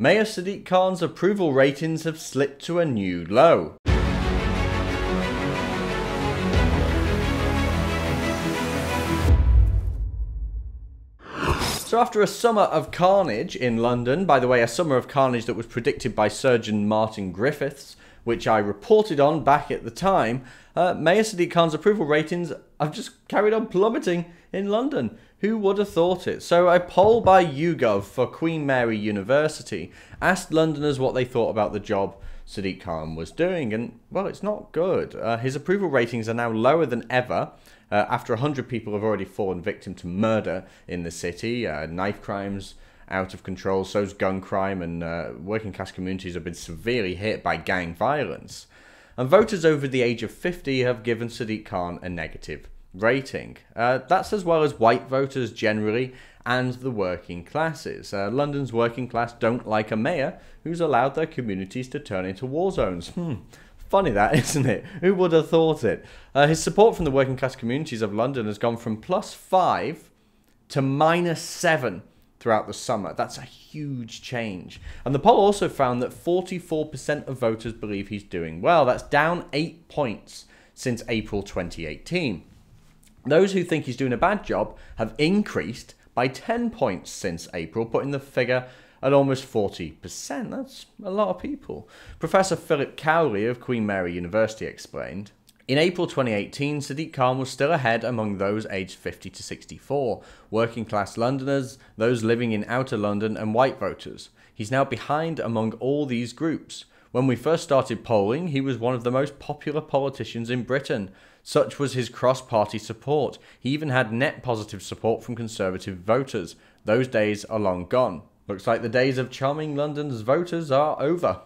Mayor Sadiq Khan's approval ratings have slipped to a new low. So after a summer of carnage in London, by the way, a summer of carnage that was predicted by Surgeon Martin Griffiths, which I reported on back at the time, Mayor Sadiq Khan's approval ratings have just carried on plummeting in London. Who would have thought it? So a poll by YouGov for Queen Mary University asked Londoners what they thought about the job Sadiq Khan was doing, and well, it's not good. His approval ratings are now lower than ever. After 100 people have already fallen victim to murder in the city, knife crimes out of control, so's gun crime, and working class communities have been severely hit by gang violence. And voters over the age of 50 have given Sadiq Khan a negative rating. That's as well as white voters generally and the working classes. London's working class don't like a mayor who's allowed their communities to turn into war zones. Funny that, isn't it? Who would have thought it? His support from the working class communities of London has gone from +5 to -7 throughout the summer. That's a huge change. And the poll also found that 44% of voters believe he's doing well. That's down 8 points since April 2018. Those who think he's doing a bad job have increased by 10 points since April, putting the figure at almost 40%. That's a lot of people. Professor Philip Cowley of Queen Mary University explained, in April 2018, Sadiq Khan was still ahead among those aged 50 to 64, working class Londoners, those living in outer London, and white voters. He's now behind among all these groups. When we first started polling, he was one of the most popular politicians in Britain. Such was his cross-party support. He even had net positive support from Conservative voters. Those days are long gone. Looks like the days of charming London's voters are over.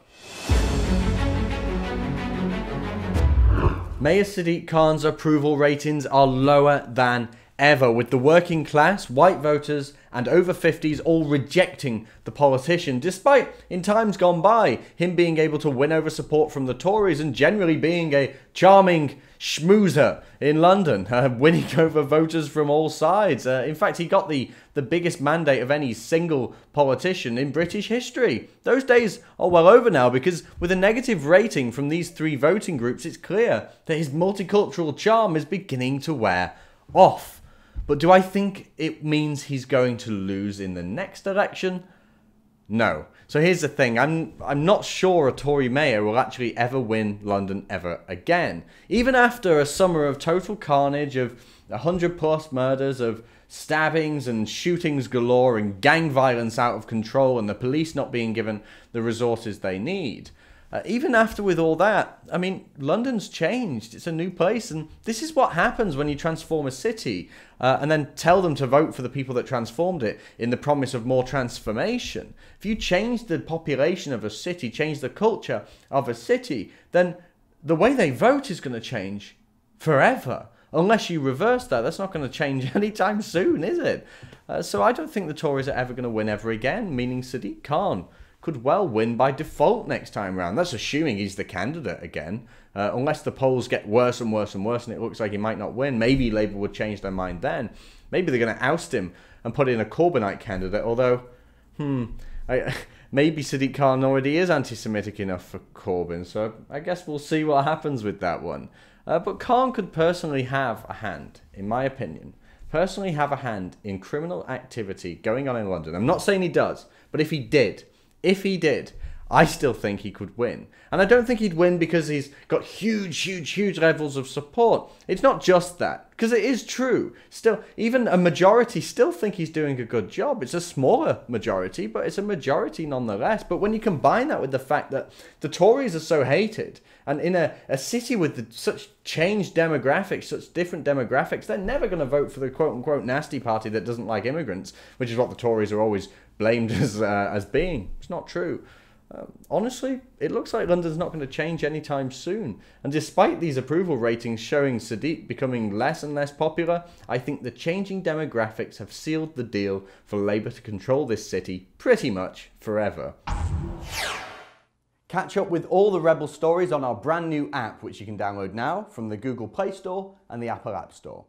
Mayor Sadiq Khan's approval ratings are lower than ever, with the working class, white voters and over 50s all rejecting the politician, despite, in times gone by, him being able to win over support from the Tories and generally being a charming schmoozer in London, winning over voters from all sides. In fact, he got the biggest mandate of any single politician in British history. Those days are well over now, because with a negative rating from these three voting groups, it's clear that his multicultural charm is beginning to wear off. But do I think it means he's going to lose in the next election? No. So here's the thing, I'm not sure a Tory mayor will actually ever win London ever again. Even after a summer of total carnage, of 100+ murders, of stabbings and shootings galore, and gang violence out of control, and the police not being given the resources they need. Even after with all that, I mean, London's changed. It's a new place, and this is what happens when you transform a city and then tell them to vote for the people that transformed it in the promise of more transformation. If you change the population of a city, change the culture of a city, then the way they vote is going to change forever. Unless you reverse that, that's not going to change anytime soon, is it? So I don't think the Tories are ever going to win ever again, meaning Sadiq Khan could well win by default next time round. That's assuming he's the candidate again. Unless the polls get worse and worse and worse and it looks like he might not win, maybe Labour would change their mind then. Maybe they're going to oust him and put in a Corbynite candidate, although, maybe Sadiq Khan already is anti-Semitic enough for Corbyn, so I guess we'll see what happens with that one. But Khan could personally have a hand, in my opinion, in criminal activity going on in London. I'm not saying he does, but if he did, I still think he could win. And I don't think he'd win because he's got huge levels of support. It's not just that, because it is true. Still, even a majority still think he's doing a good job. It's a smaller majority, but it's a majority nonetheless. But when you combine that with the fact that the Tories are so hated, and in a city with such changed demographics, such different demographics, they're never going to vote for the quote-unquote nasty party that doesn't like immigrants, which is what the Tories are always blamed as being. It's not true. Honestly, it looks like London's not going to change anytime soon. And despite these approval ratings showing Sadiq becoming less and less popular, I think the changing demographics have sealed the deal for Labour to control this city pretty much forever. Catch up with all the Rebel stories on our brand new app, which you can download now from the Google Play Store and the Apple App Store.